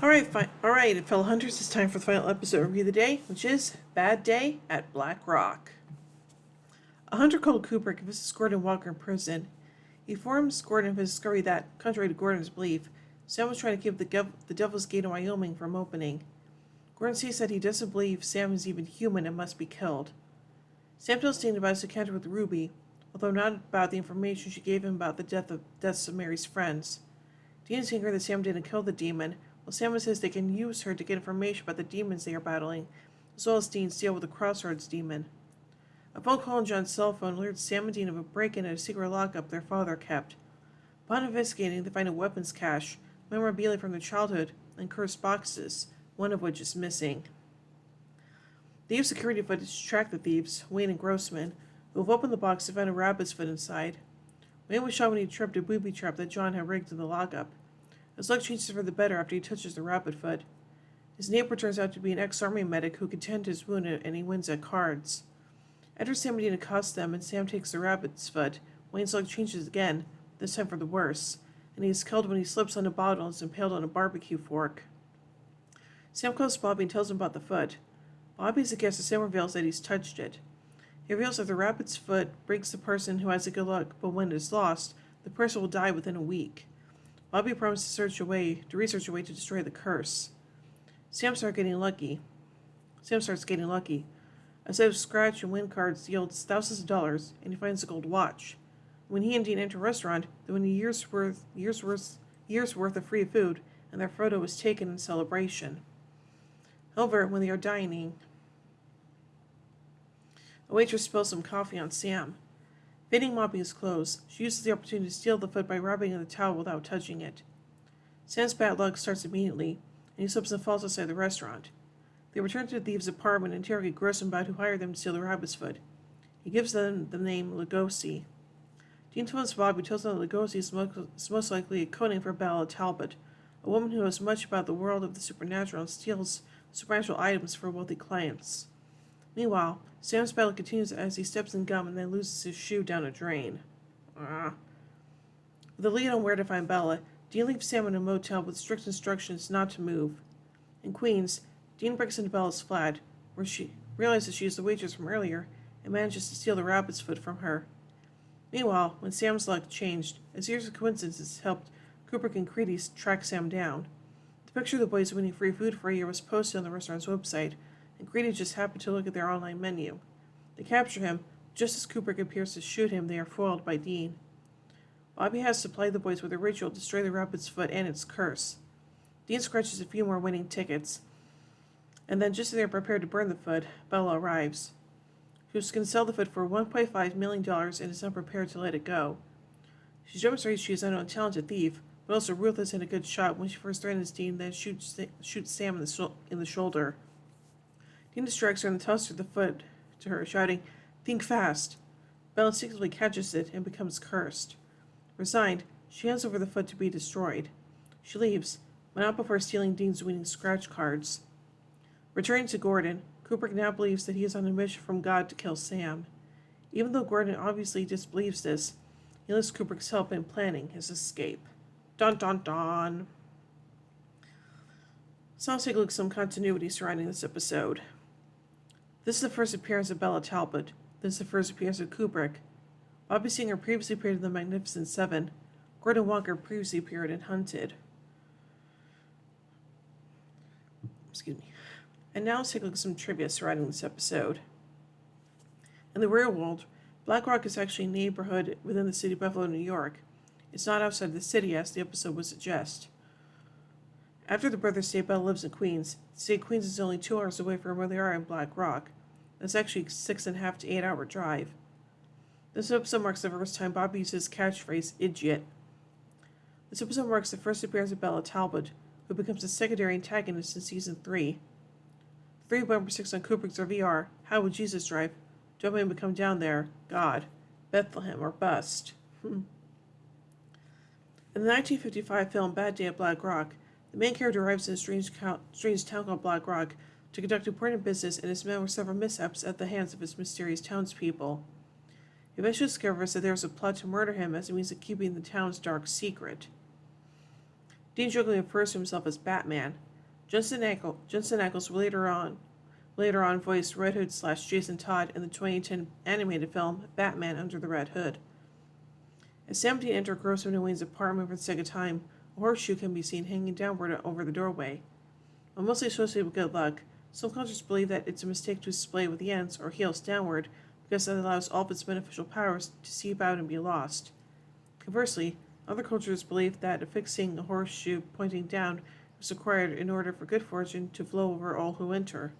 Alright, fellow hunters, it's time for the final episode review of the day, which is Bad Day at Black Rock. A hunter called Kubrick visits Gordon Walker in prison. He informs Gordon of his discovery that, contrary to Gordon's belief, Sam was trying to keep the Devil's Gate in Wyoming from opening. Gordon says that he doesn't believe Sam is even human and must be killed. Sam tells Dean about his encounter with Ruby, although not about the information she gave him about the deaths of Mary's friends. Dean is angry that Sam didn't kill the demon, while Sam says they can use her to get information about the demons they are battling, as well as Dean's deal with the Crossroads demon. A phone call on John's cell phone alerts Sam and Dean of a break-in at a secret lockup their father kept. Upon investigating, they find a weapons cache, memorabilia from their childhood, and cursed boxes, one of which is missing. They use security footage to track the thieves, Wayne and Grossman, who have opened the box to find a rabbit's foot inside. Wayne was shot when he tripped a booby trap that John had rigged in the lockup. His luck changes for the better after he touches the rabbit foot. His neighbor turns out to be an ex-army medic who can tend to his wound, and he wins at cards. After Sam and Dean accost them and Sam takes the rabbit's foot, Wayne's luck changes again, this time for the worse, and he is killed when he slips on a bottle and is impaled on a barbecue fork. Sam calls Bobby and tells him about the foot. Bobby is aghast as Sam reveals that he's touched it. He reveals that the rabbit's foot breaks the person who has the good luck, but when it is lost, the person will die within a week. Bobby promises to research a way to destroy the curse. Sam starts getting lucky. A set of scratch and win cards yields thousands of dollars, and he finds a gold watch. When he and Dean enter a restaurant, they win a year's worth of free food, and their photo is taken in celebration. However, when they are dining, a waitress spills some coffee on Sam. Fitting mopping his clothes, she uses the opportunity to steal the foot by rubbing in the towel without touching it. Sam's bad luck starts immediately, and he slips and falls outside the restaurant. They return to the thieves' apartment and interrogate Grossman about who hired them to steal the rabbit's foot. He gives them the name Lugosi. Dean tells Bobby tells them that Lugosi is most likely a code name for Bella Talbot, a woman who knows much about the world of the supernatural and steals supernatural items for wealthy clients. Meanwhile, Sam's battle continues as he steps in gum and then loses his shoe down a drain. With the lead on where to find Bella, Dean leaves Sam in a motel with strict instructions not to move. In Queens, Dean breaks into Bella's flat, where she realizes she is the waitress from earlier and manages to steal the rabbit's foot from her. Meanwhile, when Sam's luck changed, a series of coincidences helped Kubrick and Creedy track Sam down. The picture of the boys winning free food for a year was posted on the restaurant's website, and Creedy just happened to look at their online menu. They capture him. Just as Kubrick appears to shoot him, they are foiled by Dean. Bobby has supplied the boys with a ritual to destroy the rabbit's foot and its curse. Dean scratches a few more winning tickets, and then just as they are prepared to burn the foot, Bella arrives. She was going to sell the foot for $1.5 million and is not prepared to let it go. She demonstrates she is not only a talented thief, but also ruthless and a good shot when she first threatens Dean, then shoots Sam in the shoulder. Dean distracts her and tosses her the foot to her, shouting, "Think fast!" Bella instinctively catches it and becomes cursed. Resigned, she hands over the foot to be destroyed. She leaves, but not before stealing Dean's winning scratch cards. Returning to Gordon, Kubrick now believes that he is on a mission from God to kill Sam. Even though Gordon obviously disbelieves this, he enlists Kubrick's help in planning his escape. Dun dun dun! So let's take a look at some continuity surrounding this episode. This is the first appearance of Bella Talbot. This is the first appearance of Kubrick. Bobby Singer previously appeared in The Magnificent Seven. Gordon Walker previously appeared in Hunted. And now let's take a look at some trivia surrounding this episode. In the real world, Black Rock is actually a neighborhood within the city of Buffalo, New York. It's not outside the city, as the episode would suggest. After the brothers say Bella lives in Queens, they say Queens is only 2 hours away from where they are in Black Rock. That's actually a 6.5 to 8 hour drive. This episode marks the first time Bobby uses his catchphrase, "idiot." This episode marks the first appearance of Bella Talbot, who becomes a secondary antagonist in Season 3. 3.6 on Kubrick's RV are How Would Jesus Drive? Don't Make Him Come Down There, God, Bethlehem, or Bust. In the 1955 film Bad Day at Black Rock, the main character arrives in a strange town called Black Rock to conduct important business and is met with several mishaps at the hands of his mysterious townspeople. He eventually discovers that there is a plot to murder him as a means of keeping the town's dark secret. Dean jokingly refers to himself as Batman. Jensen Ackles later on voiced Red Hood / Jason Todd in the 2010 animated film Batman Under the Red Hood. As Sam and Dean enter Grossman and Wayne's apartment for the second time, a horseshoe can be seen hanging downward over the doorway. While mostly associated with good luck, some cultures believe that it's a mistake to display with the ends or heels downward because that allows all of its beneficial powers to seep out and be lost. Conversely, other cultures believe that affixing a horseshoe pointing down is required in order for good fortune to flow over all who enter.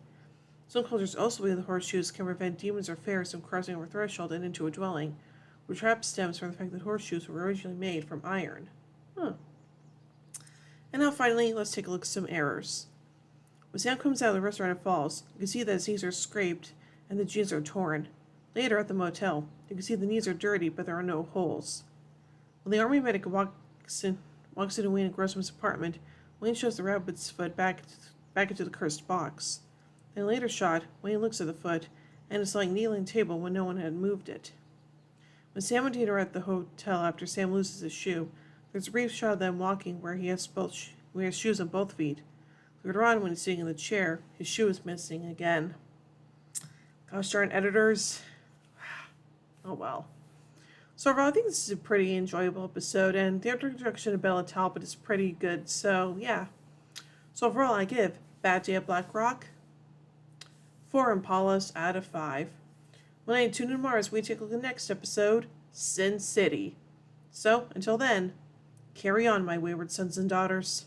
Some cultures also believe the horseshoes can prevent demons or fairies from crossing over a threshold and into a dwelling, which perhaps stems from the fact that horseshoes were originally made from iron. And now finally, let's take a look at some errors. When Sam comes out of the restaurant and falls, you can see that his knees are scraped and the jeans are torn. Later at the motel, you can see the knees are dirty but there are no holes. When the army medic walks into Wayne and Grossman's apartment, Wayne shows the rabbit's foot back into the cursed box. In a later shot, Wayne looks at the foot and is lying kneeling on the table when no one had moved it. When Sam and Dean are at the hotel after Sam loses his shoe, there's a brief shot of them walking where he has shoes on both feet. Later on, when he's sitting in the chair, his shoe is missing again. Gosh darn editors. Oh well. So overall, I think this is a pretty enjoyable episode, and the introduction of Bella Talbot is pretty good, so yeah. So overall, I give Bad Day at Black Rock 4 Impalas out of 5. When I tune in tomorrow as we take a look at the next episode, Sin City. So, until then, carry on, my wayward sons and daughters.